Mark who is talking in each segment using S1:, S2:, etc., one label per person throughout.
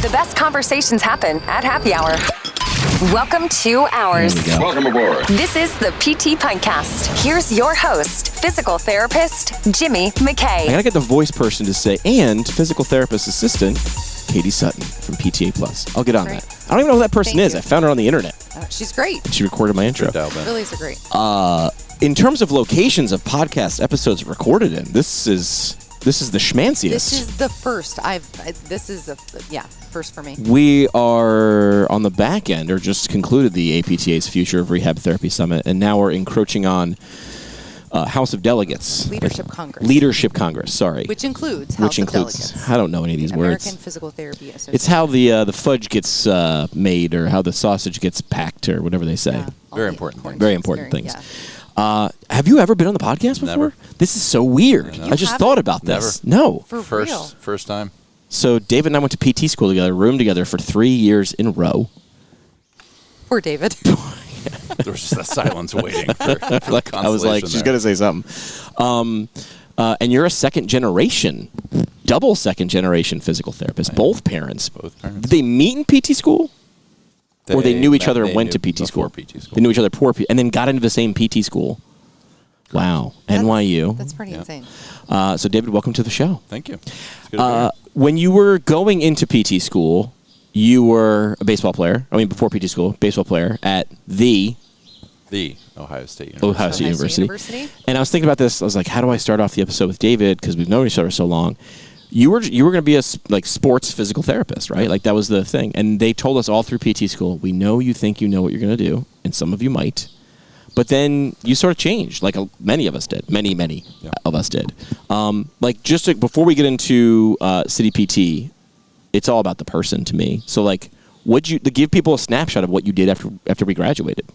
S1: The best conversations happen at happy hour. Welcome to Ours.
S2: Welcome aboard.
S1: This is the PT Pintcast. Here's your host, physical therapist, Jimmy McKay.
S3: I gotta get the voice person to say, and physical therapist assistant, Katie Sutton from PTA Plus. I'll get on that. I don't even know who that person is. I found her on the internet.
S4: She's great.
S3: She recorded my intro.
S4: Really is great.
S3: In terms of locations of podcast episodes recorded in, this is the schmanciest.
S4: This is the first. First for me.
S3: We are on the back end, or just concluded the APTA's Future of Rehab Therapy Summit, and now we're encroaching on House of Delegates.
S4: Leadership Congress,
S3: sorry.
S4: Which includes House of Delegates.
S3: I don't know any of these words.
S4: American Physical Therapy Association.
S3: It's how the fudge gets made, or how the sausage gets packed, or whatever they say.
S4: Yeah,
S3: Very important things.
S4: Yeah.
S3: Have you ever been on the podcast before?
S5: Never.
S3: This is so weird.
S4: You
S3: I just
S4: haven't?
S3: thought about this. No.
S4: For real.
S5: First time.
S3: So David and I went to PT school together, roomed together for 3 years in a row.
S4: Poor David.
S5: There was just that silence waiting for the
S3: I was like, she's going to say something. And you're a double second generation physical therapist. Both parents. Did they meet in PT school? Or they knew each other and went to PT school?
S5: PT school.
S3: They knew each other and then got into the same PT school. Wow. NYU.
S4: That's pretty insane.
S3: So David, welcome to the show.
S5: Thank you. It's good to be here.
S3: When you were going into PT school, you were a baseball player. I mean, before PT school, baseball player at the
S5: Ohio State University.
S3: And I was thinking about this. I was like, how do I start off the episode with David? Because we've known each other so long. You were going to be a sports physical therapist, right? Like that was the thing. And they told us all through PT school, we know you think you know what you're going to do, and some of you might. But then you sort of changed, like many of us did. Many of us did. Before we get into City PT, it's all about the person to me. So, to give people a snapshot of what you did after we graduated.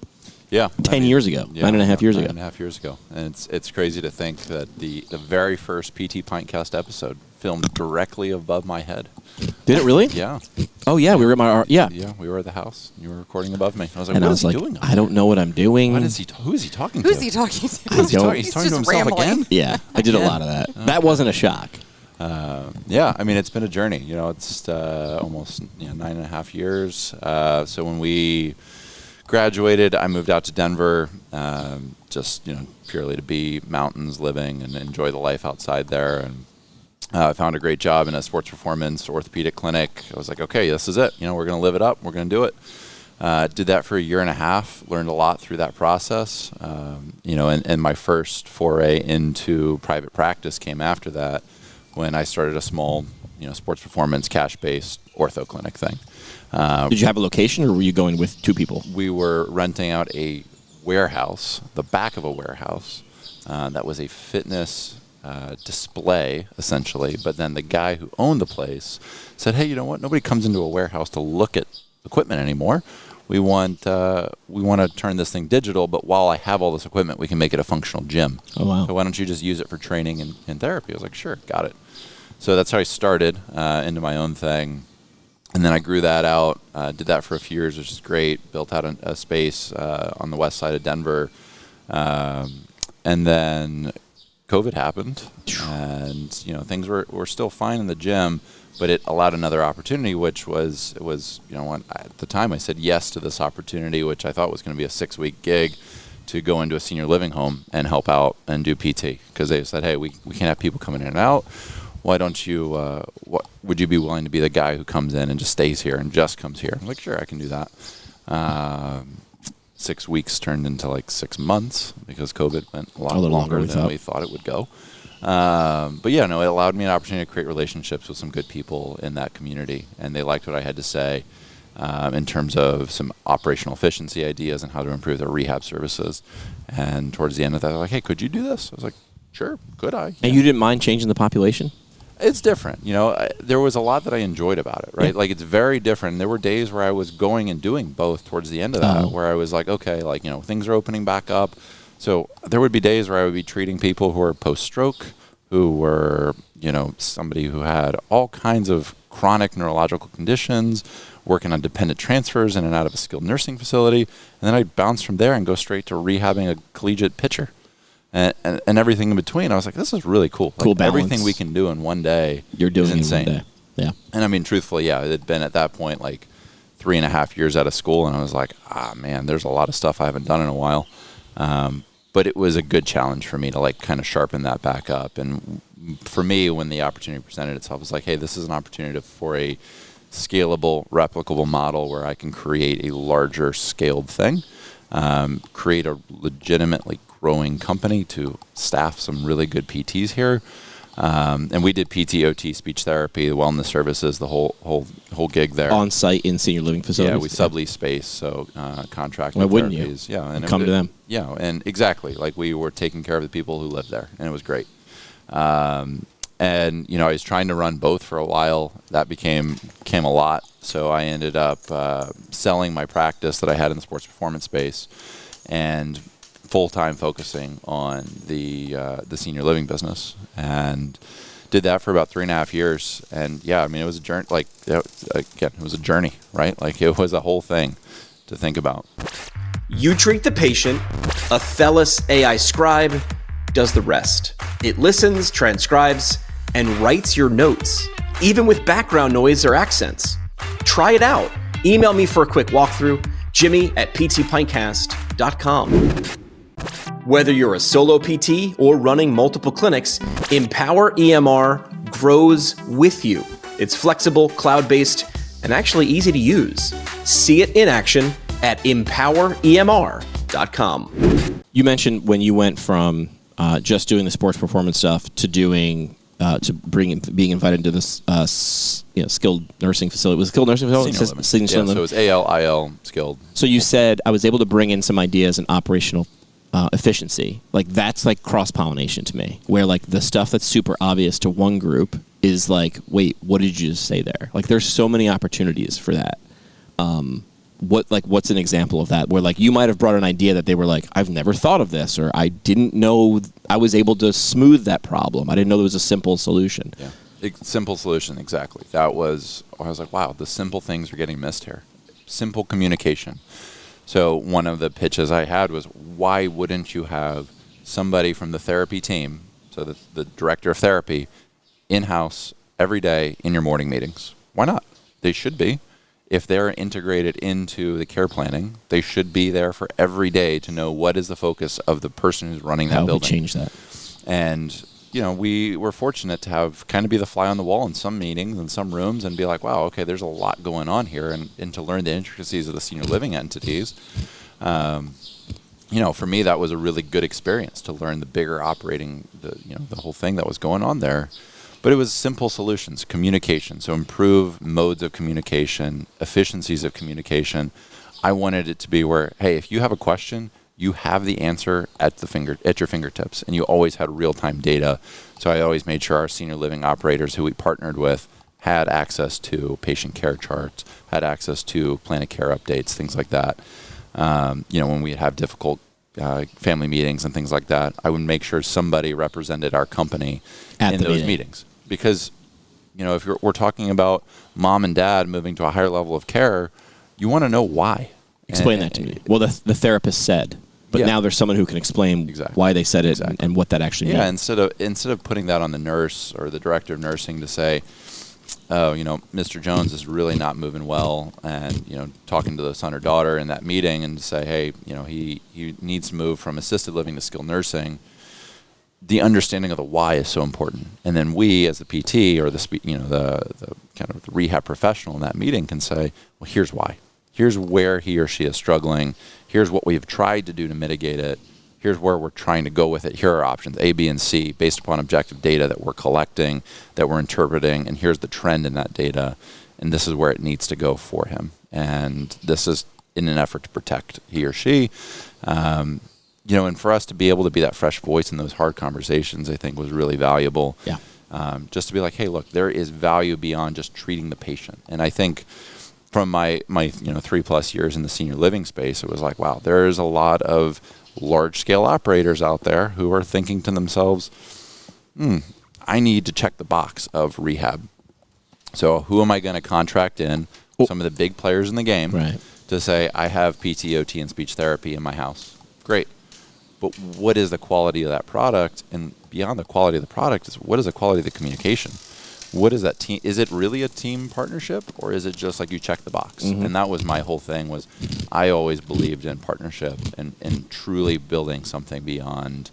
S5: Yeah.
S3: 10 years ago. 9.5 years ago.
S5: 9.5 years ago. And it's crazy to think that the very first PT Pintcast episode filmed directly above my head.
S3: Did it really?
S5: Yeah.
S3: Oh, yeah. We were at
S5: Yeah, we were at the house. You were recording above me. I was like, what is he doing?
S3: I don't know what I'm doing.
S5: Who is he talking to?
S4: Who's he talking to?
S5: He's talking to himself
S4: rambling.
S5: again?
S3: Yeah, I did a lot of that. That wasn't a shock.
S5: I mean, it's been a journey. It's almost 9.5 years. So when we graduated, I moved out to Denver, purely to be mountains living and enjoy the life outside there. And I found a great job in a sports performance orthopedic clinic. I was like, okay, this is it. We're going to live it up. We're going to do it. Did that for a year and a half. Learned a lot through that process. And my first foray into private practice came after that, when I started a small, sports performance cash-based ortho clinic thing.
S3: Did you have a location, or were you going with two people?
S5: We were renting out a warehouse, the back of a warehouse, that was a fitness display, essentially. But then the guy who owned the place said, hey, you know what? Nobody comes into a warehouse to look at equipment anymore. We want to turn this thing digital, but while I have all this equipment, we can make it a functional gym.
S3: Oh, wow.
S5: So why don't you just use it for training and therapy? I was like, sure, got it. So that's how I started into my own thing. And then I grew that out, did that for a few years, which is great, built out a space on the west side of Denver. And then COVID happened, and things were still fine in the gym, but it allowed another opportunity, which was at the time I said yes to this opportunity, which I thought was going to be a 6-week gig, to go into a senior living home and help out and do PT, because they said, hey, we can't have people coming in and out. Why don't you, would you be willing to be the guy who comes in and just stays here and just comes here? I'm like, sure, I can do that. 6 weeks turned into 6 months because COVID went a lot longer than we thought it would go. It allowed me an opportunity to create relationships with some good people in that community, and they liked what I had to say in terms of some operational efficiency ideas and how to improve their rehab services. And towards the end of that, they're like, hey, could you do this? I was like, sure, could I? Yeah.
S3: And you didn't mind changing the population?
S5: It's different. There was a lot that I enjoyed about it, right? Yeah. It's very different. There were days where I was going and doing both towards the end of that, where I was like, okay, things are opening back up. So there would be days where I would be treating people who were post-stroke, who were, somebody who had all kinds of chronic neurological conditions, working on dependent transfers in and out of a skilled nursing facility. And then I'd bounce from there and go straight to rehabbing a collegiate pitcher. And everything in between. I was like, this is really cool.
S3: Cool balance.
S5: Everything we can do in one day
S3: You're doing
S5: is insane.
S3: in one day. Yeah.
S5: And I mean, truthfully, yeah, it had been at that point like 3.5 years out of school, and I was like, man, there's a lot of stuff I haven't done in a while. But it was a good challenge for me to like kind of sharpen that back up. And for me, when the opportunity presented itself, it was like, hey, this is an opportunity for a scalable, replicable model where I can create a larger scaled thing, create a legitimately growing company to staff some really good PTs here. And we did PT, OT, speech therapy, the wellness services, the whole gig there.
S3: On site in senior living facilities?
S5: Yeah, we sublease space, so contract.
S3: Why wouldn't you?
S5: Yeah, and
S3: come to them.
S5: Yeah, and exactly, like we were taking care of the people who lived there, and it was great. And I was trying to run both for a while. That became a lot, so I ended up selling my practice that I had in the sports performance space, and full-time focusing on the senior living business, and did that for about 3.5 years. And yeah, I mean, it was a journey. Like again, it was a journey, right? Like it was a whole thing to think about.
S2: You treat the patient. A Thelis AI scribe does the rest. It listens, transcribes, and writes your notes, even with background noise or accents. Try it out. Email me for a quick walkthrough, jimmy@ptpintcast.com. Whether you're a solo PT or running multiple clinics, Empower EMR grows with you. It's flexible, cloud-based, and actually easy to use. See it in action at empoweremr.com.
S3: You mentioned when you went from just doing the sports performance stuff to doing being invited to this skilled nursing facility. Was it skilled nursing facility?
S5: Senior living. So it was AL, skilled.
S3: So you said I was able to bring in some ideas and operational efficiency. Like that's like cross-pollination to me, where like the stuff that's super obvious to one group is like, wait, what did you just say there? Like there's so many opportunities for that. What's an example of that where like you might have brought an idea that they were like, I've never thought of this, or I didn't know I was able to smooth that problem. I didn't know there was a simple solution.
S5: Yeah, simple solution, exactly. I was like, wow, the simple things are getting missed here. Simple communication. So one of the pitches I had was, why wouldn't you have somebody from the therapy team, so the director of therapy, in-house every day in your morning meetings? Why not? They should be. If they're integrated into the care planning, they should be there for every day to know what is the focus of the person who's running that building.
S3: How we change that?
S5: And we were fortunate to have kind of be the fly on the wall in some meetings and some rooms and be like, wow, okay, there's a lot going on here, and to learn the intricacies of the senior living entities. For me, that was a really good experience to learn the bigger operating, the whole thing that was going on there. But it was simple solutions, communication. So improve modes of communication, efficiencies of communication. I wanted it to be where, hey, if you have a question, you have the answer at your fingertips, and you always had real-time data. So I always made sure our senior living operators who we partnered with had access to patient care charts, had access to plan of care updates, things like that. When we have difficult family meetings and things like that, I would make sure somebody represented our company in those meetings. Because, if we're talking about mom and dad moving to a higher level of care, you want to know why.
S3: Explain that to me. Well, the therapist said, but now there's someone who can explain why they said it and what that actually means.
S5: Yeah, instead of putting that on the nurse or the director of nursing to say, oh, Mr. Jones is really not moving well, and, talking to the son or daughter in that meeting and to say, hey, he needs to move from assisted living to skilled nursing. The understanding of the why is so important. And then we, as the PT or the kind of the rehab professional in that meeting, can say, well, here's why. Here's where he or she is struggling. Here's what we've tried to do to mitigate it. Here's where we're trying to go with it. Here are options, A, B, and C, based upon objective data that we're collecting, that we're interpreting, and here's the trend in that data, and this is where it needs to go for him. And this is in an effort to protect he or she. And for us to be able to be that fresh voice in those hard conversations, I think was really valuable.
S3: Yeah.
S5: Just to be like, hey, look, there is value beyond just treating the patient. And I think from my 3+ years in the senior living space, it was like, wow, there's a lot of large scale operators out there who are thinking to themselves, I need to check the box of rehab. So who am I going to contract in? Some of the big players in the game to say, I have PT, OT, and speech therapy in my house. Great. But what is the quality of that product? And beyond the quality of the product is what is the quality of the communication? what is that team? Is it really a team partnership, or is it just like you check the box? And that was my whole thing. Was I always believed in partnership and truly building something beyond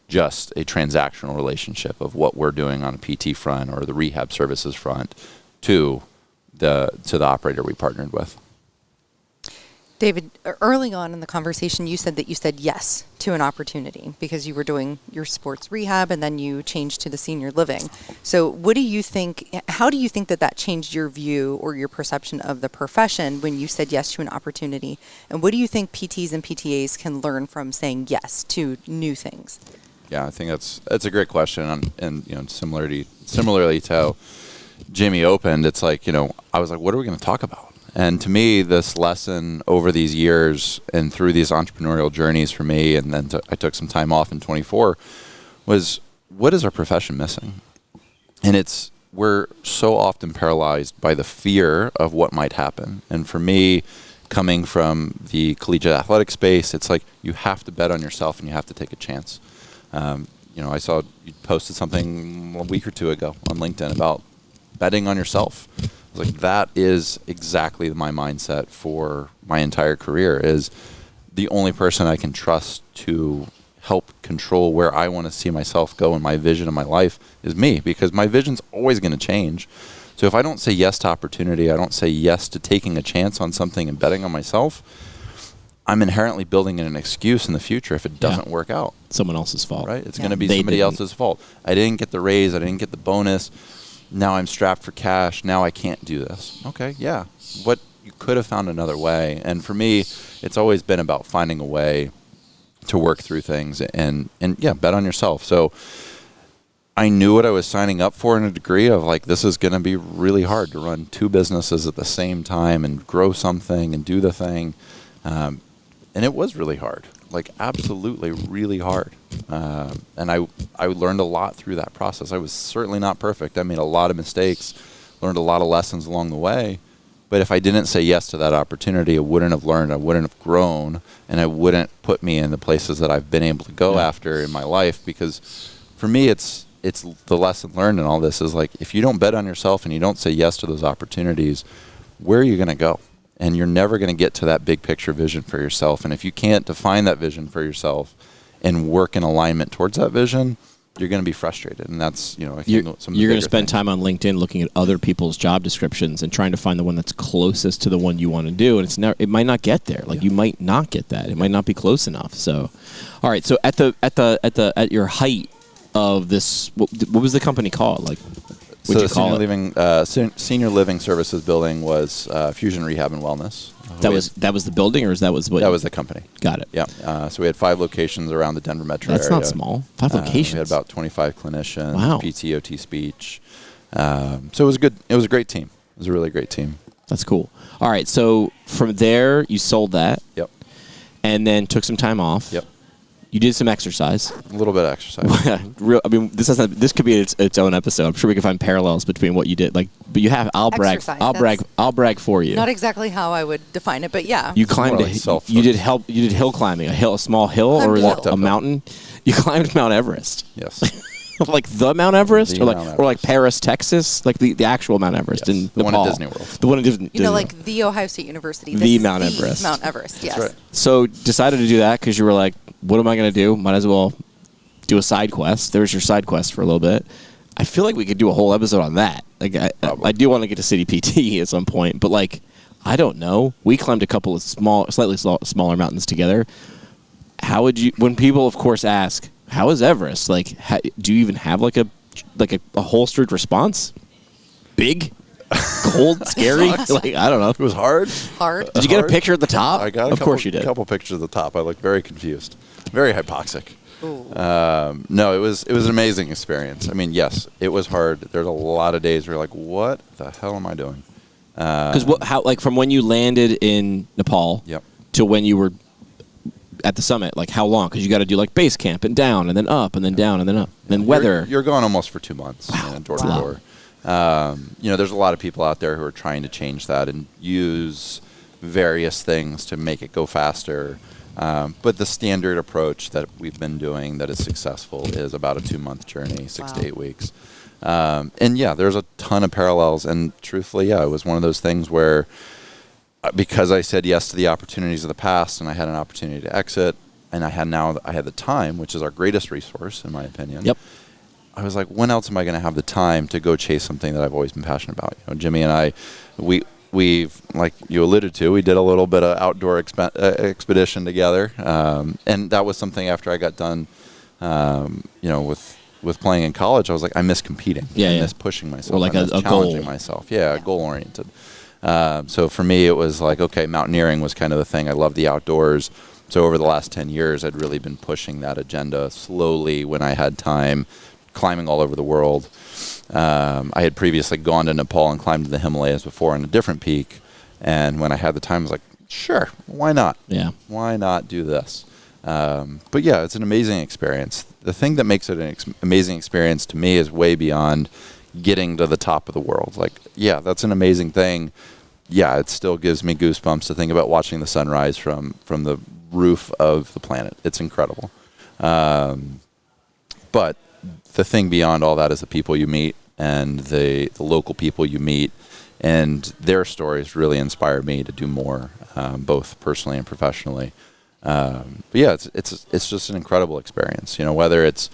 S5: just a transactional relationship of what we're doing on a PT front or the rehab services front to the operator we partnered with.
S4: David, early on in the conversation, you said that you said yes to an opportunity because you were doing your sports rehab and then you changed to the senior living. So what do you think, how do you think that changed your view or your perception of the profession when you said yes to an opportunity? And what do you think PTs and PTAs can learn from saying yes to new things?
S5: Yeah, I think that's a great question. And similarly to how Jimmy opened, it's like, I was like, what are we going to talk about? And to me, this lesson over these years and through these entrepreneurial journeys for me, and then I took some time off in 24, was what is our profession missing? And we're so often paralyzed by the fear of what might happen. And for me, coming from the collegiate athletic space, it's like you have to bet on yourself and you have to take a chance. I saw you posted something a week or two ago on LinkedIn about betting on yourself. Like, that is exactly my mindset for my entire career. Is the only person I can trust to help control where I want to see myself go and my vision of my life is me, because my vision's always going to change. So if I don't say yes to opportunity, I don't say yes to taking a chance on something and betting on myself, I'm inherently building in an excuse in the future if it doesn't work out.
S3: Someone else's fault.
S5: Right? It's going to be somebody else's fault. I didn't get the raise. I didn't get the bonus. Now I'm strapped for cash. Now I can't do this. Okay, yeah. But you could have found another way. And for me, it's always been about finding a way to work through things and bet on yourself. So I knew what I was signing up for in a degree of, like, this is going to be really hard to run two businesses at the same time and grow something and do the thing. And it was really hard, like absolutely really hard. And I learned a lot through that process. I was certainly not perfect. I made a lot of mistakes, learned a lot of lessons along the way. But if I didn't say yes to that opportunity, I wouldn't have learned, I wouldn't have grown, and I wouldn't put me in the places that I've been able to go after in my life. Because for me, it's the lesson learned in all this is, like, if you don't bet on yourself and you don't say yes to those opportunities, where are you going to go? And you're never going to get to that big picture vision for yourself. And if you can't define that vision for yourself and work in alignment towards that vision, you're going to be frustrated. And that's, I think
S3: you're going to spend time on LinkedIn looking at other people's job descriptions and trying to find the one that's closest to the one you want to do. And it might not get there. Like, you might not get that. It might not be close enough. So, all right. So at your height of this, what was the company called? Like,
S5: so the senior living services building was Fusion Rehab and Wellness.
S3: That was the building, or that was
S5: the company?
S3: Got it.
S5: Yeah. So we had 5 locations around the Denver metro area.
S3: That's not small. 5 locations.
S5: We had about 25 clinicians.
S3: Wow.
S5: PT, OT, speech. So it was good. It was a great team. It was a really great team.
S3: That's cool. All right. So from there, you sold that.
S5: Yep.
S3: And then took some time off.
S5: Yep.
S3: You did some exercise.
S5: A little bit of exercise.
S3: This could be its own episode. I'm sure we can find parallels between what you did. But you have. I'll brag for you.
S4: Not exactly how I would define it, but yeah.
S3: You climbed you did hill climbing, a small hill or a mountain. You climbed Mount Everest.
S5: Yes.
S3: Like the Mount Everest, or like Paris, Texas, like the actual Mount Everest in
S5: the
S3: Nepal.
S5: one at Disney World.
S3: The one at Disney.
S4: Like the Ohio State University.
S3: The Mount Everest.
S4: Mount Everest. Yes.
S5: That's right.
S3: So decided to do that because you were like, what am I going to do? Might as well do a side quest. There's your side quest for a little bit. I feel like we could do a whole episode on that. Like I do want to get to City PT at some point, but like, I don't know. We climbed a couple of slightly smaller mountains together. How would you, when people of course ask, how is Everest? Like, do you even have like a holstered response? Big? Cold? Scary? Like, I don't know.
S5: It was hard.
S3: Did you get a picture at the top?
S5: I got
S3: of course you did.
S5: A couple pictures at the top. I looked very confused. Very hypoxic. No, it was an amazing experience. I mean, yes, it was hard. There's a lot of days where you're like, what the hell am I doing?
S3: Because from when you landed in Nepal to when you were at the summit, like how long? Because you got to do like base camp and down and then up and then down and then up. And then weather.
S5: You're gone almost for 2 months.
S3: Wow.
S5: Door to door. There's a lot of people out there who are trying to change that and use various things to make it go faster. But the standard approach that we've been doing that is successful is about a 2-month journey, 6 to 8 weeks. And yeah, there's a ton of parallels. And truthfully, yeah, it was one of those things where because I said yes to the opportunities of the past and I had an opportunity to exit and I had the time, which is our greatest resource, in my opinion.
S3: Yep.
S5: I was like, when else am I going to have the time to go chase something that I've always been passionate about? Jimmy and I, we've, like you alluded to, we did a little bit of outdoor expedition together. And that was something after I got done, with playing in college, I was like, I miss competing. I miss pushing myself.
S3: Or like
S5: I miss
S3: a
S5: challenging
S3: goal.
S5: myself. Yeah, goal-oriented. So for me, it was like, okay, mountaineering was kind of the thing. I love the outdoors. So over the last 10 years, I'd really been pushing that agenda slowly when I had time, climbing all over the world. I had previously gone to Nepal and climbed the Himalayas before on a different peak. And when I had the time, I was like, sure, why not?
S3: Yeah.
S5: Why not do this? But yeah, it's an amazing experience. The thing that makes it an amazing experience to me is way beyond getting to the top of the world. Like, yeah, that's an amazing thing. Yeah, it still gives me goosebumps to think about watching the sunrise from the roof of the planet. It's incredible. But the thing beyond all that is the people you meet and the local people you meet, and their stories really inspire me to do more, both personally and professionally. But yeah, it's just an incredible experience. Whether it's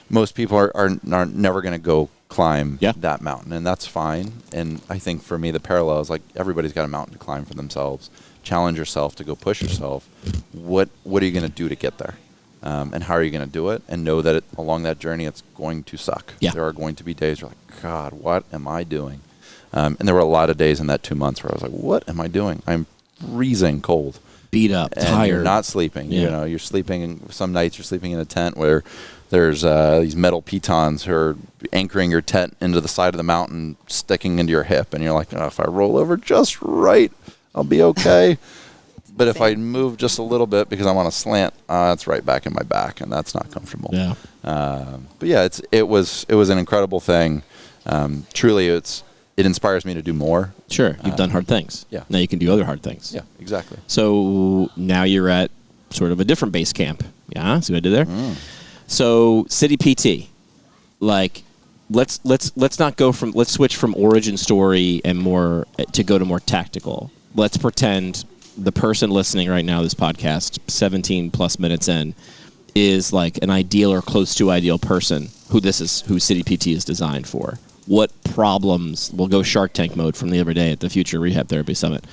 S5: most people are never going to go climb that mountain, and that's fine. And I think for me, the parallel is like everybody's got a mountain to climb for themselves. Challenge yourself to go push yourself. What are you going to do to get there? And how are you going to do it? And know that along that journey, it's going to suck.
S3: Yeah.
S5: There are going to be days you're like, God, what am I doing? And there were a lot of days in that 2 months where I was like, what am I doing? I'm freezing cold.
S3: Beat up,
S5: And
S3: tired.
S5: you're not sleeping.
S3: Yeah.
S5: You're sleeping. Some nights you're sleeping in a tent where there's these metal pitons who are anchoring your tent into the side of the mountain, sticking into your hip, and you're like, oh, if I roll over just right, I'll be okay. But if I move just a little bit because I'm on a slant, it's right back in my back, and that's not comfortable.
S3: Yeah.
S5: But yeah, it was an incredible thing. Truly, it inspires me to do more.
S3: Sure, you've done hard things.
S5: Yeah.
S3: Now you can do other hard things.
S5: Yeah, exactly.
S3: So now you're at sort of a different base camp. Yeah, see what I did there? So City PT, like, let's switch from origin story and more to go to more tactical. Let's pretend the person listening right now, this podcast, 17 plus minutes in, is like an ideal or close to ideal person who City PT is designed for. What problems, we'll go Shark Tank mode from the other day at the Future Rehab Therapy Summit.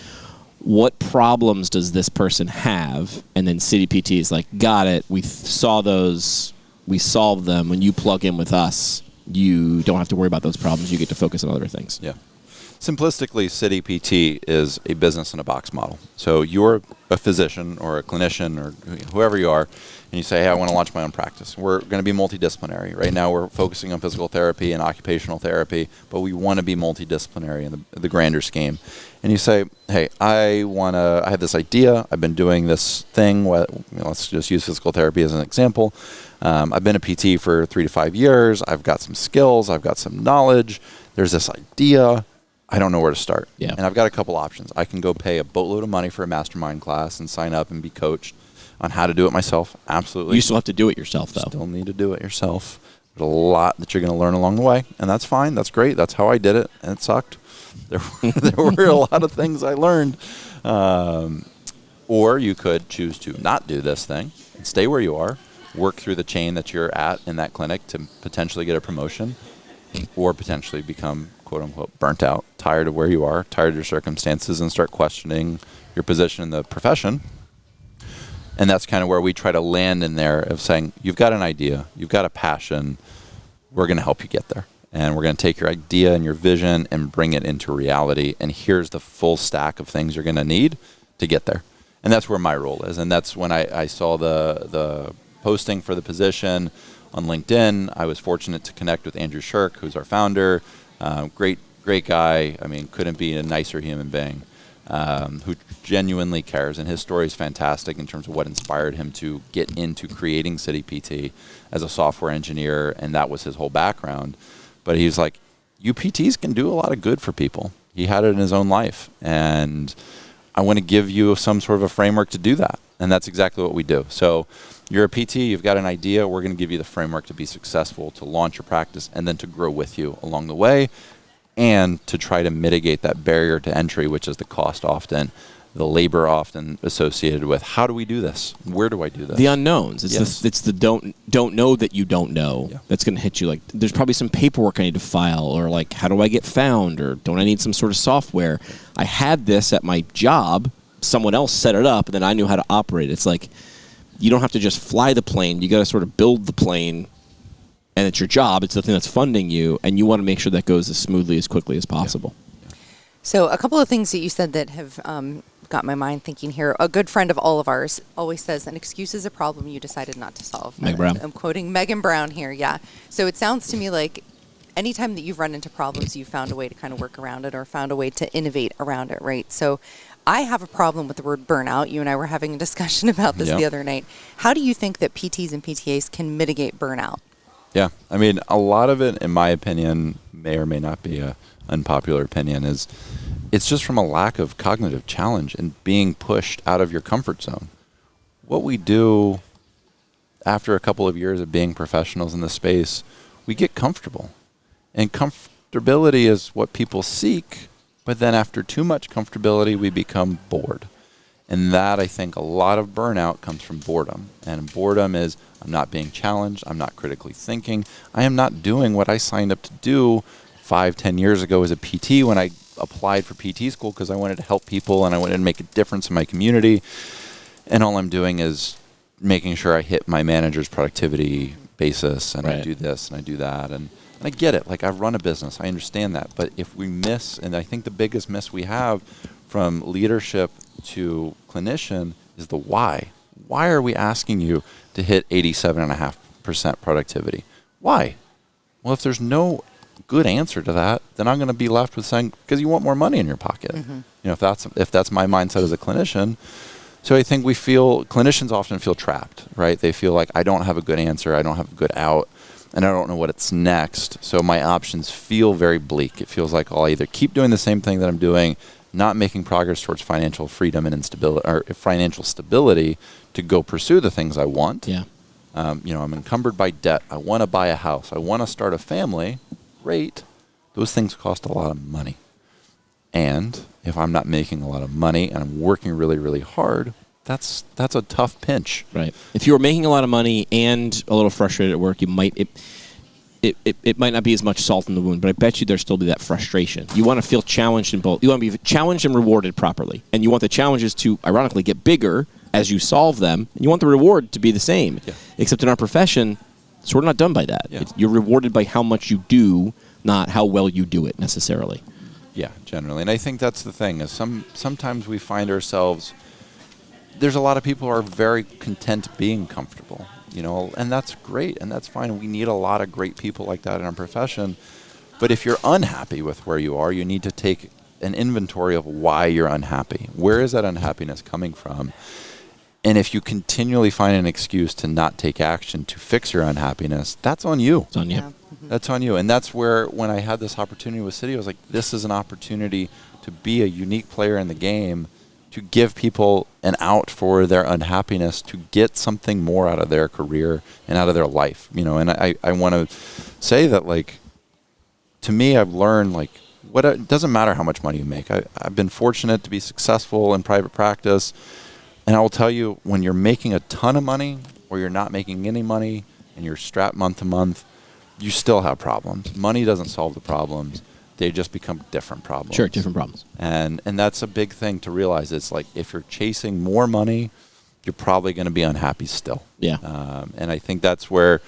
S3: What problems does this person have? And then City PT is like, got it. We saw those. We solved them. When you plug in with us, you don't have to worry about those problems. You get to focus on other things.
S5: Yeah. Simplistically, City PT is a business in a box model. So you're a physician or a clinician or whoever you are, and you say, hey, I want to launch my own practice. We're going to be multidisciplinary. Right now we're focusing on physical therapy and occupational therapy, but we want to be multidisciplinary in the grander scheme. And you say, hey, I have this idea. I've been doing this thing. Let's just use physical therapy as an example. I've been a PT for 3 to 5 years. I've got some skills. I've got some knowledge. There's this idea. I don't know where to start.
S3: Yeah.
S5: And I've got a couple options. I can go pay a boatload of money for a mastermind class and sign up and be coached on how to do it myself. Absolutely.
S3: You still have to do it yourself, though.
S5: Still need to do it yourself. There's a lot that you're going to learn along the way, and that's fine. That's great. That's how I did it, and it sucked. There were a lot of things I learned. Or you could choose to not do this thing and stay where you are, work through the chain that you're at in that clinic to potentially get a promotion, or potentially become, quote unquote, burnt out, tired of where you are, tired of your circumstances, and start questioning your position in the profession. And that's kind of where we try to land in there of saying, you've got an idea, you've got a passion, we're going to help you get there. And we're going to take your idea and your vision and bring it into reality. And here's the full stack of things you're going to need to get there. And that's where my role is. And that's when I saw the posting for the position on LinkedIn. I was fortunate to connect with Andrew Shirk, who's our founder. Great guy. I mean, couldn't be a nicer human being, who genuinely cares. And his story is fantastic in terms of what inspired him to get into creating City PT as a software engineer. And that was his whole background. But he's like, you PTs can do a lot of good for people. He had it in his own life. And I want to give you some sort of a framework to do that. And that's exactly what we do. So You're a PT, you've got an idea, we're going to give you the framework to be successful, to launch your practice, and then to grow with you along the way, and to try to mitigate that barrier to entry, which is the cost often, the labor often associated with how do we do this? Where do I do this?
S3: The unknowns. It's
S5: Yes.
S3: it's the don't know that you don't know.
S5: Yeah.
S3: That's going to hit you. Like, there's probably some paperwork I need to file, or like, how do I get found, or don't I need some sort of software? I had this at my job. Someone else set it up, and then I knew how to operate. It's like, you don't have to just fly the plane. You got to sort of build the plane, and it's your job. It's the thing that's funding you, and you want to make sure that goes as smoothly, as quickly as possible.
S4: So a couple of things that you said that have got my mind thinking here. A good friend of all of ours always says, an excuse is a problem you decided not to solve.
S3: Meg Brown.
S4: I'm quoting Megan Brown here, yeah. So it sounds to me like anytime that you've run into problems, you've found a way to kind of work around it or found a way to innovate around it, right? So I have a problem with the word burnout. You and I were having a discussion about this the other night. How do you think that PTs and PTAs can mitigate burnout?
S5: Yeah, I mean, a lot of it, in my opinion, may or may not be a unpopular opinion, is it's just from a lack of cognitive challenge and being pushed out of your comfort zone. What we do after a couple of years of being professionals in the space, we get comfortable. And comfortability is what people seek, but then after too much comfortability, we become bored. And that, I think, a lot of burnout comes from boredom. And boredom is, I'm not being challenged, I'm not critically thinking, I am not doing what I signed up to do 5-10 years ago as a PT when I applied for PT school because I wanted to help people and I wanted to make a difference in my community. And all I'm doing is making sure I hit my manager's productivity basis, and I do this and I do that. And I get it. Like, I've run a business. I understand that. But if we miss, and I think the biggest miss we have from leadership to clinician is the why. Why are we asking you to hit 87.5% productivity? Why? Well, if there's no good answer to that, then I'm going to be left with saying, because you want more money in your pocket. You know, if that's my mindset as a clinician. So I think clinicians often feel trapped, right? They feel like, I don't have a good answer, I don't have a good out, and I don't know what's next. So my options feel very bleak. It feels like I'll either keep doing the same thing that I'm doing, not making progress towards financial freedom and instability, or financial stability to go pursue the things I want.
S3: Yeah.
S5: You know, I'm encumbered by debt. I want to buy a house. I want to start a family. Great. Those things cost a lot of money. And if I'm not making a lot of money and I'm working really, really hard, that's a tough pinch.
S3: Right. If you were making a lot of money and a little frustrated at work, you might it might not be as much salt in the wound, but I bet you there'll still be that frustration. You want to feel challenged in both. You want to be challenged and rewarded properly. And you want the challenges to, ironically, get bigger as you solve them. And you want the reward to be the same. Yeah. Except in our profession, it's sort of not done by that. Yeah. You're rewarded by how much you do, not how well you do it necessarily.
S5: Yeah, generally. And I think that's the thing, is sometimes we find ourselves, there's a lot of people who are very content being comfortable, you know, and that's great and that's fine. We need a lot of great people like that in our profession. But if you're unhappy with where you are, you need to take an inventory of why you're unhappy. Where is that unhappiness coming from? And if you continually find an excuse to not take action to fix your unhappiness, that's on you.
S3: It's on you.
S4: Yeah.
S5: That's on you. And that's where, when I had this opportunity with City, I was like, this is an opportunity to be a unique player in the game, to give people an out for their unhappiness, to get something more out of their career and out of their life. You know, and I want to say that, like, to me, I've learned, like, it doesn't matter how much money you make. I've been fortunate to be successful in private practice. And I will tell you, when you're making a ton of money or you're not making any money and you're strapped month to month, you still have problems. Money doesn't solve the problems. They just become different problems.
S3: Sure, different problems.
S5: And that's a big thing to realize. It's like, if you're chasing more money, you're probably going to be unhappy still.
S3: Yeah.
S5: And I think that's where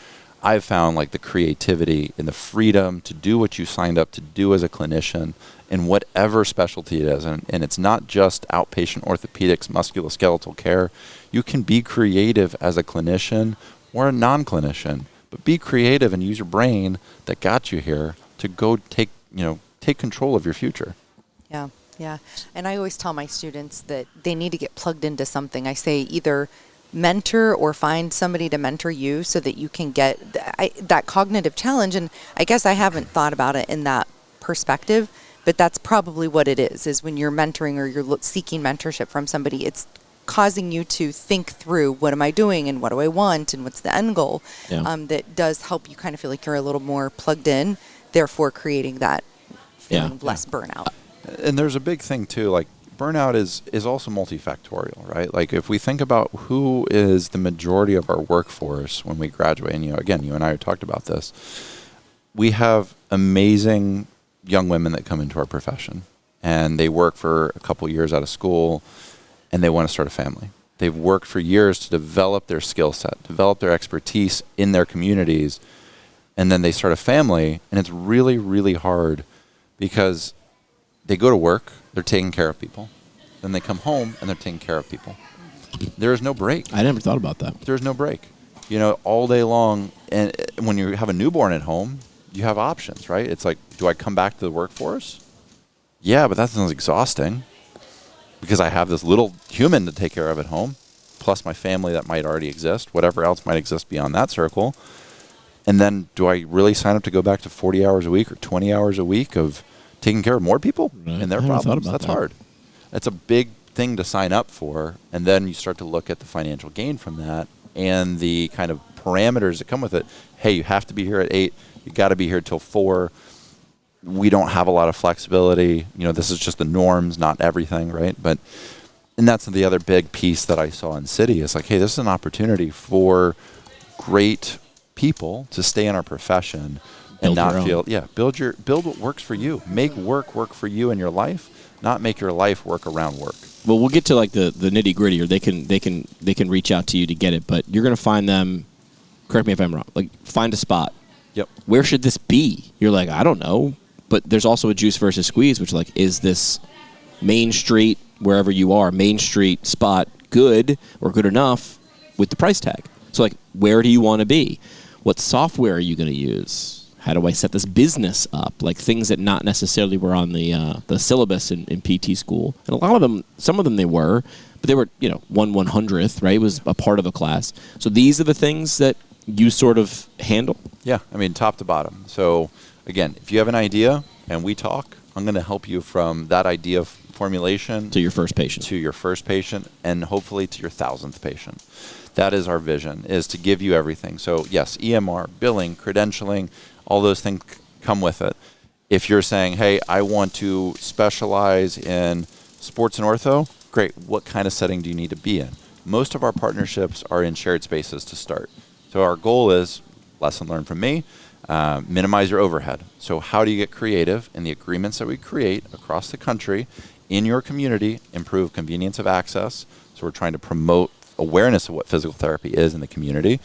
S5: I've found, like, the creativity and the freedom to do what you signed up to do as a clinician in whatever specialty it is. And it's not just outpatient orthopedics, musculoskeletal care. You can be creative as a clinician or a non-clinician, but be creative and use your brain that got you here to go take control of your future.
S4: Yeah, yeah. And I always tell my students that they need to get plugged into something. I say either mentor or find somebody to mentor you so that you can get that cognitive challenge. And I guess I haven't thought about it in that perspective, but that's probably what it is when you're mentoring or you're seeking mentorship from somebody. It's causing you to think through, what am I doing and what do I want and what's the end goal, that does help you kind of feel like you're a little more plugged in, therefore creating that feeling of less burnout.
S5: And there's a big thing too, like burnout is also multifactorial, right? Like if we think about who is the majority of our workforce when we graduate, and again, you and I talked about this, we have amazing young women that come into our profession and they work for a couple years out of school and they want to start a family. They've worked for years to develop their skill set, develop their expertise in their communities, and then they start a family, and it's really, really hard because they go to work, they're taking care of people. Then they come home and they're taking care of people. There is no break.
S3: I never thought about that.
S5: There's no break. All day long, and when you have a newborn at home, you have options, right? It's like, do I come back to the workforce? Yeah, but that sounds exhausting because I have this little human to take care of at home, plus my family that might already exist, whatever else might exist beyond that circle. And then do I really sign up to go back to 40 hours a week or 20 hours a week of taking care of more people and their problems? That's hard. That's a big thing to sign up for. And then you start to look at the financial gain from that and the kind of parameters that come with it. Hey, you have to be here at 8. You got to be here till 4. We don't have a lot of flexibility. This is just the norms, not everything, right? And that's the other big piece that I saw in City is like, hey, this is an opportunity for great people to stay in our profession and not feel, build what works for you. Make work for you in your life, not make your life work around work.
S3: Well, we'll get to like the nitty gritty, or they can reach out to you to get it, but you're going to find them. Correct me if I'm wrong. Like, find a spot.
S5: Yep.
S3: Where should this be? You're like, I don't know, but there's also a juice versus squeeze, which like, is this Main Street, wherever you are, Main Street spot good or good enough with the price tag? So like, where do you want to be? What software are you going to use? How do I set this business up? Like things that not necessarily were on the syllabus in PT school. And a lot of them, some of them they were, but they were, 1/100th, right? It was a part of a class. So these are the things that you sort of handle?
S5: Yeah, top to bottom. So again, if you have an idea and we talk, I'm going to help you from that idea formulation
S3: to your first patient,
S5: and hopefully to your 1,000th patient. That is our vision, is to give you everything. So yes, EMR, billing, credentialing, all those things come with it. If you're saying, hey, I want to specialize in sports and ortho, great. What kind of setting do you need to be in? Most of our partnerships are in shared spaces to start. So our goal is, lesson learned from me, minimize your overhead. So how do you get creative in the agreements that we create across the country in your community, improve convenience of access? So we're trying to promote awareness of what physical therapy is in the community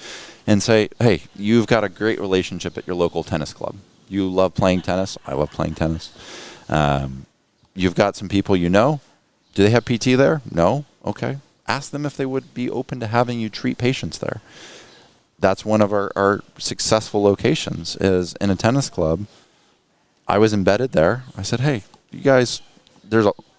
S5: and say, hey, you've got a great relationship at your local tennis club. You love playing tennis. I love playing tennis. You've got some people you know. Do they have PT there? No? Okay. Ask them if they would be open to having you treat patients there. That's one of our successful locations is in a tennis club. I was embedded there. I said, hey, you guys,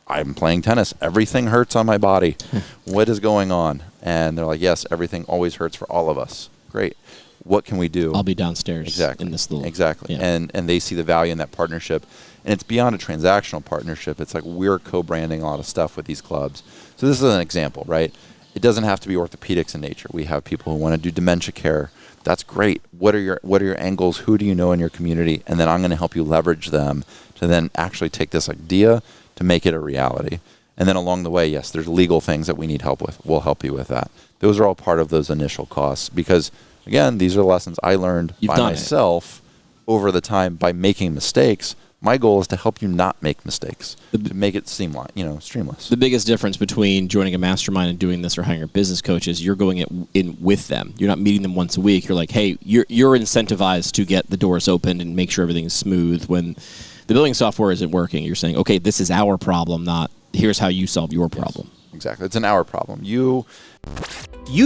S5: I'm playing tennis. Everything hurts on my body. What is going on? And they're like, yes, everything always hurts for all of us. Great. What can we do?
S3: I'll be downstairs in this little...
S5: Exactly. Yeah. And they see the value in that partnership. And it's beyond a transactional partnership. It's like we're co-branding a lot of stuff with these clubs. So this is an example, right? It doesn't have to be orthopedics in nature. We have people who want to do dementia care. That's great. What are your angles? Who do you know in your community? And then I'm going to help you leverage them to then actually take this idea to make it a reality. And then along the way, yes, there's legal things that we need help with. We'll help you with that. Those are all part of those initial costs because, again, these are lessons I learned by myself over the time by making mistakes. My goal is to help you not make mistakes, to make it seem like, streamless.
S3: The biggest difference between joining a mastermind and doing this or hiring a business coach is you're going in with them. You're not meeting them once a week. You're like, hey, you're incentivized to get the doors open and make sure everything is smooth. When the billing software isn't working, you're saying, okay, this is our problem, not here's how you solve your problem.
S5: Yes, exactly. It's an our problem. You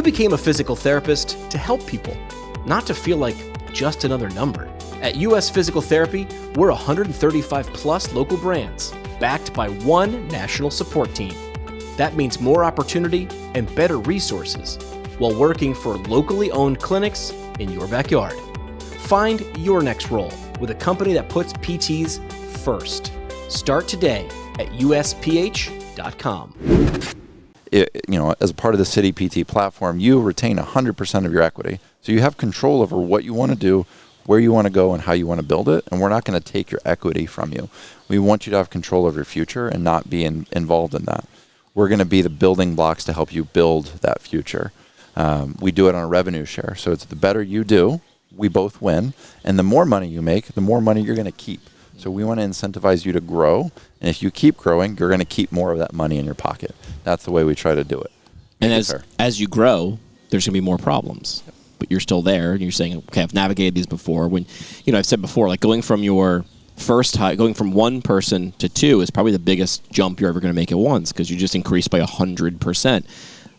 S2: became a physical therapist to help people, not to feel like just another number. At US Physical Therapy, we're 135 plus local brands, backed by one national support team. That means more opportunity and better resources, while working for locally owned clinics in your backyard. Find your next role with a company that puts PTs first. Start today at usph.com.
S5: as a part of the City PT platform, you retain 100% of your equity. So you have control over what you want to do, where you want to go, and how you want to build it. And we're not going to take your equity from you. We want you to have control of your future and not be involved in that. We're going to be the building blocks to help you build that future. We do it on a revenue share. So it's the better you do, we both win. And the more money you make, the more money you're going to keep. So we want to incentivize you to grow. And if you keep growing, you're going to keep more of that money in your pocket. That's the way we try to do it.
S3: And as you grow, there's going to be more problems. But you're still there, and you're saying, okay, I've navigated these before. When, I've said before, like going from your first high, going from one person to two is probably the biggest jump you're ever going to make at once, because you just increased by 100%.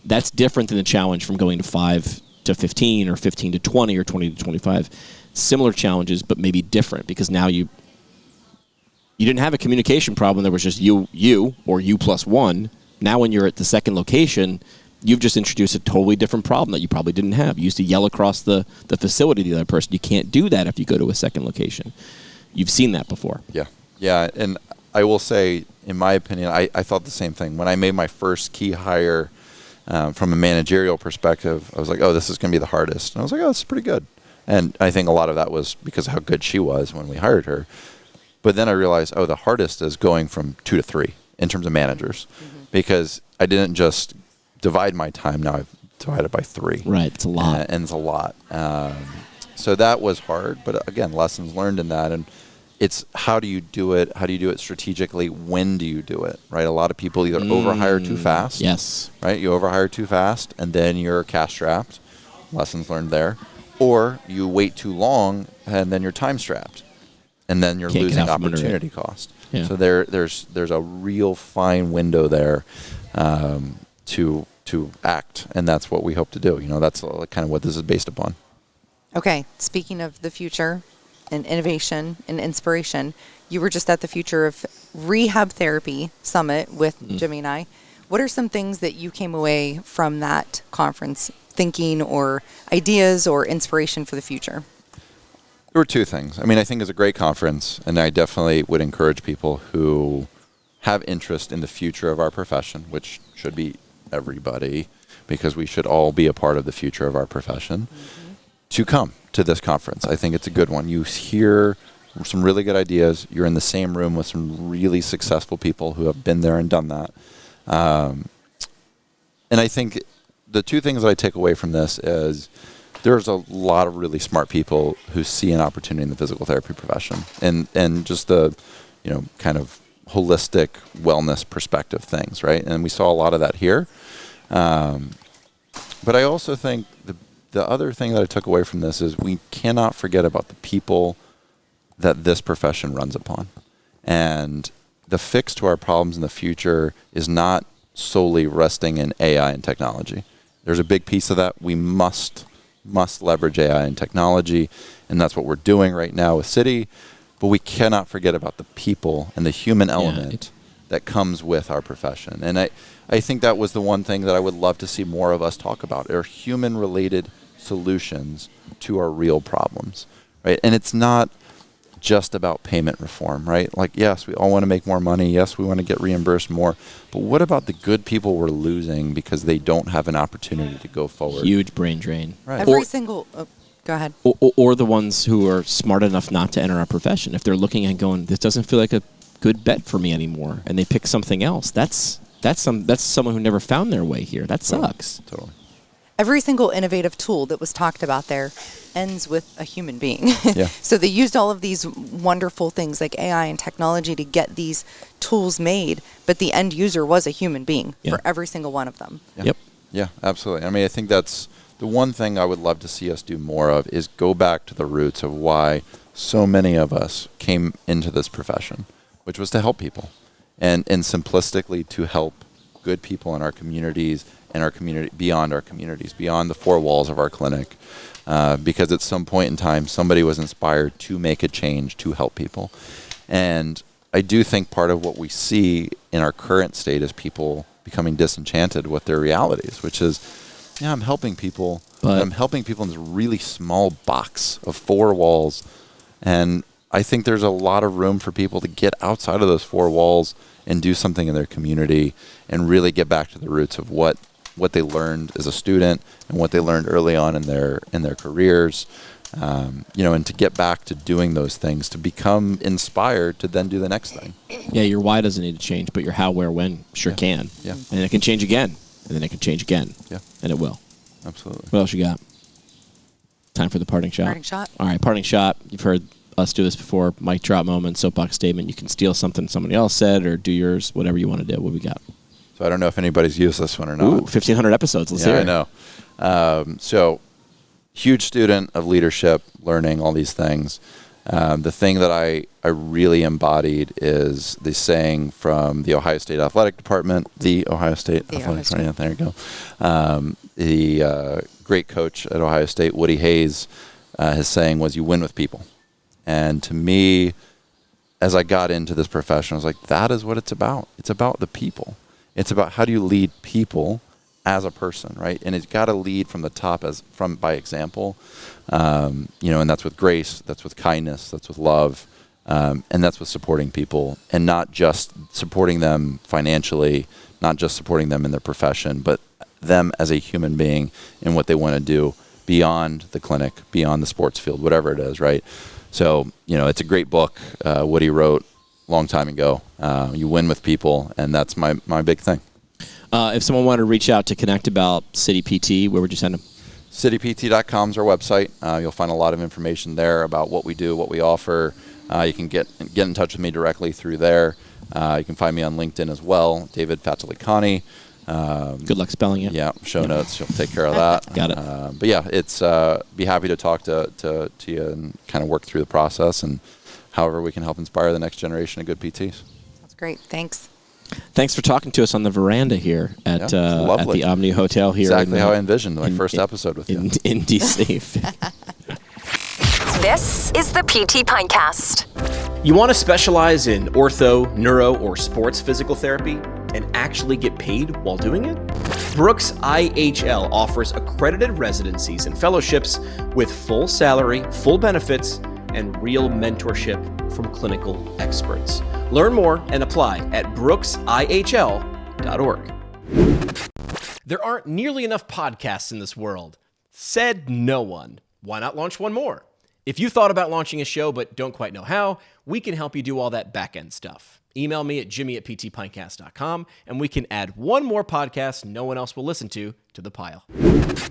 S3: That's different than the challenge from going to 5 to 15 or 15 to 20 or 20 to 25. Similar challenges, but maybe different, because now you didn't have a communication problem. There was just you or you plus one. Now when you're at the second location, you've just introduced a totally different problem that you probably didn't have. You used to yell across the facility to the other person. You can't do that if you go to a second location. You've seen that before.
S5: Yeah, and I will say, in my opinion, I thought the same thing. When I made my first key hire from a managerial perspective, I was like, oh, this is going to be the hardest. And I was like, oh, this is pretty good. And I think a lot of that was because of how good she was when we hired her. But then I realized, oh, the hardest is going from 2 to 3 in terms of managers, because I didn't just divide my time. Now I've divided by 3.
S3: Right, it's a lot.
S5: And it's a lot. So that was hard, but again, lessons learned in that. And it's how do you do it? How do you do it strategically? When do you do it? Right? A lot of people either overhire too fast.
S3: Yes.
S5: Right? You overhire too fast, and then you're cash strapped. Lessons learned there. Or you wait too long, and then you're time strapped, and then you're losing opportunity cost.
S3: Yeah.
S5: So there's a real fine window there to act, and that's what we hope to do. That's kind of what this is based upon.
S4: Okay, speaking of the future and innovation and inspiration, you were just at the Future of Rehab Therapy Summit with Jimmy and I. What are some things that you came away from that conference thinking, or ideas or inspiration for the future?
S5: There were 2 things. I mean, I think it's a great conference, and I definitely would encourage people who have interest in the future of our profession, which should be everybody, because we should all be a part of the future of our profession, to come to this conference. I think it's a good one. You hear some really good ideas. You're in the same room with some really successful people who have been there and done that. And I think the 2 things that I take away from this is there's a lot of really smart people who see an opportunity in the physical therapy profession, and just the, kind of holistic wellness perspective things, right? And we saw a lot of that here. But I also think the other thing that I took away from this is we cannot forget about the people that this profession runs upon. And the fix to our problems in the future is not solely resting in AI and technology. There's a big piece of that. We must leverage AI and technology, and that's what we're doing right now with City. But we cannot forget about the people and the human element that comes with our profession. And I think that was the one thing that I would love to see more of us talk about, are human-related solutions to our real problems, right? And it's not just about payment reform, right? Like, yes, we all want to make more money. Yes, we want to get reimbursed more. But what about the good people we're losing because they don't have an opportunity to go forward?
S3: Huge brain drain.
S5: Right.
S4: Go ahead.
S3: Or the ones who are smart enough not to enter our profession. If they're looking and going, this doesn't feel like a good bet for me anymore, and they pick something else, that's someone who never found their way here. That sucks.
S5: Totally.
S4: Every single innovative tool that was talked about there ends with a human being.
S5: Yeah.
S4: So they used all of these wonderful things like AI and technology to get these tools made, but the end user was a human being for every single one of them.
S5: Yeah.
S3: Yep.
S5: Yeah, absolutely. I mean, I think that's the one thing I would love to see us do more of, is go back to the roots of why so many of us came into this profession, which was to help people, and simplistically to help good people in our communities and our community, beyond our communities, beyond the 4 walls of our clinic, because at some point in time, somebody was inspired to make a change to help people. And I do think part of what we see in our current state is people becoming disenchanted with their realities, which is, I'm helping people, but I'm helping people in this really small box of 4 walls. And I think there's a lot of room for people to get outside of those 4 walls and do something in their community and really get back to the roots of what they learned as a student and what they learned early on in their careers. And to get back to doing those things, to become inspired to then do the next thing.
S3: Yeah, your why doesn't need to change, but your how, where, when sure can.
S5: Yeah.
S3: And it can change again, and then it can change again.
S5: Yeah.
S3: And it will.
S5: Absolutely.
S3: What else you got? Time for the parting shot.
S4: Parting shot.
S3: All right, parting shot. You've heard us do this before. Mic drop moment, soapbox statement. You can steal something somebody else said or do yours, whatever you want to do. What we got?
S5: So I don't know if anybody's used this one or not.
S3: Ooh, 1,500 episodes. Let's hear it.
S5: I know. So huge student of leadership, learning all these things. The thing that I really embodied is the saying from the Ohio State Athletic Department, the Ohio State Athletic Department. There you go. The great coach at Ohio State, Woody Hayes, his saying was, "You win with people." And to me, as I got into this profession, I was like, that is what it's about. It's about the people. It's about how do you lead people as a person, right? And it's got to lead from the top by example, and that's with grace, that's with kindness, that's with love, and that's with supporting people, and not just supporting them financially, not just supporting them in their profession, but them as a human being and what they want to do beyond the clinic, beyond the sports field, whatever it is, right? So, it's a great book Woody wrote a long time ago. You win with people, and that's my big thing.
S3: If someone wanted to reach out to connect about City PT, where would you send them?
S5: citypt.com is our website. You'll find a lot of information there about what we do, what we offer. You can get in touch with me directly through there. You can find me on LinkedIn as well, David Fathalikhani.
S3: Good luck spelling it.
S5: Yeah, show notes. You'll take care of that.
S3: Got it.
S5: But yeah, it's be happy to talk to you and kind of work through the process and however we can help inspire the next generation of good PTs.
S4: That's great. Thanks.
S3: Thanks for talking to us on the veranda here at the Omni Hotel here.
S5: Exactly how I envisioned my first episode with you.
S3: In DC.
S1: This is the PT Pintcast.
S2: You want to specialize in ortho, neuro, or sports physical therapy and actually get paid while doing it? Brooks IHL offers accredited residencies and fellowships with full salary, full benefits, and real mentorship from clinical experts. Learn more and apply at brooksihl.org. There aren't nearly enough podcasts in this world. Said no one. Why not launch one more? If you thought about launching a show but don't quite know how, we can help you do all that back-end stuff. Email me at jimmy@ptpintcast.com and we can add one more podcast no one else will listen to the pile.